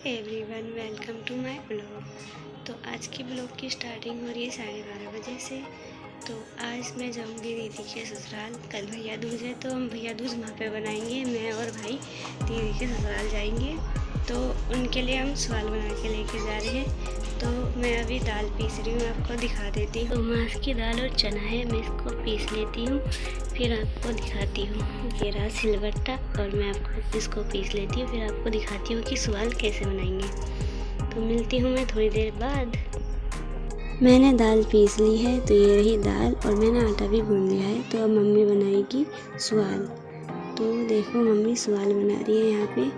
Everyone welcome to my blog. तो आज की ब्लॉग की स्टार्टिंग हो रही है 12:30 बजे से। तो आज मैं जाऊंगी दीदी के ससुराल। कल भैया दूज है तो हम भैया दूज वहाँ पे बनाएंगे। मैं और भाई दीदी के ससुराल जाएंगे तो उनके लिए हम सवाल बना के लेके जा रहे हैं। तो मैं अभी दाल पीस रही हूँ, आपको दिखा देती हूँ। तो मांस की दाल और चना है, मैं इसको पीस लेती हूँ फिर आपको दिखाती हूँ। ये रहा सिलबट्टा और मैं आपको इसको पीस लेती हूँ फिर आपको दिखाती हूँ कि सवाल कैसे बनाएंगे। तो मिलती हूँ मैं थोड़ी देर बाद। मैंने दाल पीस ली है, तो ये रही दाल और मैंने आटा भी गूंद लिया है। तो अब मम्मी बनाएगी सवाल। तो देखो मम्मी सवाल बना रही है यहाँ पे।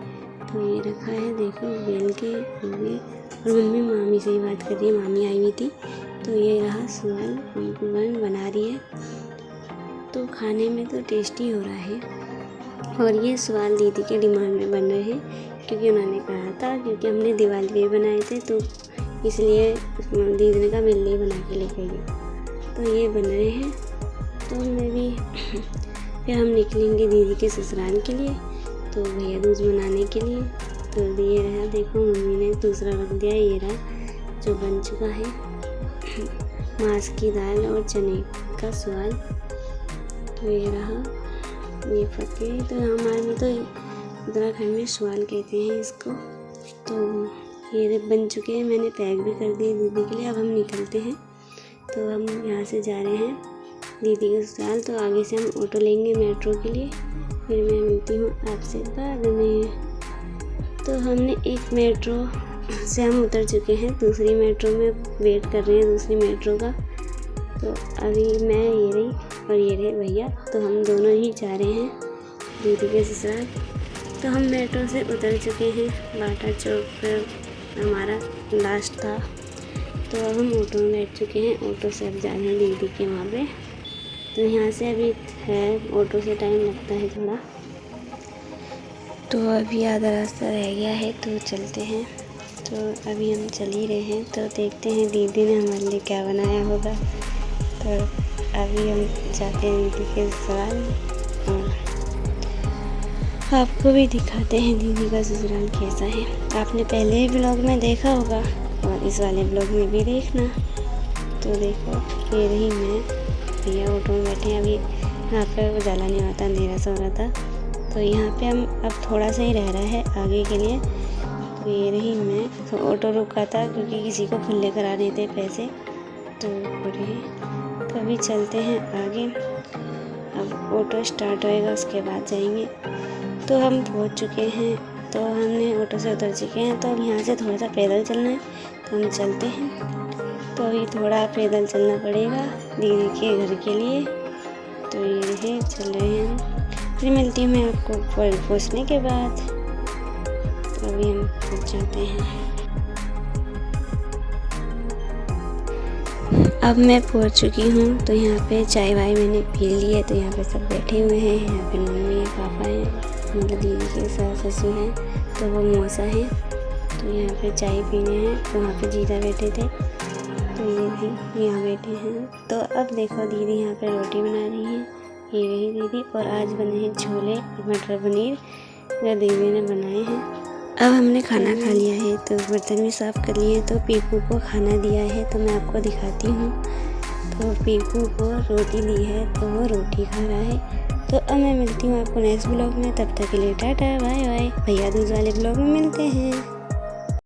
तो ये रखा है देखो बेल के हुए और मम्मी मामी से ही बात कर रही है, मामी आई हुई थी। तो ये रहा सवाल मम्मी बना रही है। तो खाने में तो टेस्टी हो रहा है। और ये सवाल दीदी के डिमांड में बन रहे हैं क्योंकि उन्होंने कहा था, क्योंकि हमने दिवाली पे बनाए थे तो इसलिए दीदी ने कहा मेरे लिए बना के लेके गई। तो ये बन रहे हैं। तो मैं भी फिर हम निकलेंगे दीदी के ससुराल के लिए, तो भैया दूज मनाने के लिए। तो ये रहा देखो मम्मी ने दूसरा रख दिया, ये रहा जो बन चुका है मांस की दाल और चने का सवाल। तो ये रहा ये फके। तो हमारे में तो उत्तराखंड में सवाल कहते हैं इसको। तो ये बन चुके हैं, मैंने पैक भी कर दिए दीदी के लिए। अब हम निकलते हैं। तो हम यहाँ से जा रहे हैं दीदी के ससुराल। तो आगे से हम ऑटो लेंगे मेट्रो के लिए। फिर मैं मिलती हूँ आपसे बाद में। तो हमने एक मेट्रो से हम उतर चुके हैं, दूसरी मेट्रो में वेट कर रहे हैं दूसरी मेट्रो का। तो अभी मैं ये रही और ये रहे भैया, तो हम दोनों ही जा रहे हैं दीदी के ससुराल। तो हम मेट्रो से उतर चुके हैं, बाटा चौक पर हमारा लास्ट था। तो अब हम ऑटो में बैठ चुके हैं, ऑटो से अब जा रहे हैं दीदी के वहाँ पे। तो यहाँ से अभी है ऑटो से टाइम लगता है थोड़ा। तो अभी आधा रास्ता रह गया है तो चलते हैं। तो अभी हम चल ही रहे हैं। तो देखते हैं दीदी ने हमारे लिए क्या बनाया होगा। तो अभी हम जाते हैं दीदी के ससुराल और आपको भी दिखाते हैं दीदी का ससुराल कैसा है। आपने पहले ब्लॉग में देखा होगा और इस वाले ब्लॉग में भी देखना। तो देखो ये रही मैं, भैया ऑटो में बैठे हैं। अभी यहाँ पर उजाला नहीं होता, अंधेरा सा हो रहा था। तो यहाँ पे हम अब थोड़ा सा ही रह रहा है आगे के लिए। तो ये रही मैं। तो ऑटो रुका था क्योंकि किसी को खुले कराने थे पैसे, तो तो अभी चलते हैं आगे। अब ऑटो स्टार्ट होएगा उसके बाद जाएंगे। तो हम पहुंच चुके हैं, तो हमने ऑटो से उतर चुके हैं। तो अब यहाँ से थोड़ा सा पैदल चलना है, तो हम चलते हैं। तो अभी थोड़ा पैदल चलना पड़ेगा दीदी के घर के लिए। तो ये रहे चल रहे हैं। फिर मिलती हूँ मैं आपको पहुँचने के बाद। तो अभी हम पहुँच जाते हैं। अब मैं पहुँच चुकी हूँ। तो यहाँ पे चाय वाय मैंने पी ली है। तो यहाँ पे सब बैठे हुए हैं। यहाँ पे मम्मी है, पापा हैं, मतलब दीदी के सास ससुर हैं, तो वो मौसा है। तो यहाँ पे चाय पीने हैं। तो वहाँ पे जीजा बैठे थे, तो ये भी यहाँ बैठे हैं। तो अब देखो दीदी यहाँ पे रोटी बना रही है, ये रही दीदी। और आज बने हैं छोले और मटर पनीर जो दीदी ने बनाए हैं। अब हमने खाना खा लिया है, तो बर्तन भी साफ़ कर लिए। तो पीकू को खाना दिया है, तो मैं आपको दिखाती हूँ। तो पीकू को रोटी दी है, तो वो रोटी खा रहा है। तो अब मैं मिलती हूँ आपको नेक्स्ट ब्लॉग में। तब तक के लिए टाटा बाय बाय। भैया दूज वाले ब्लॉग में मिलते हैं।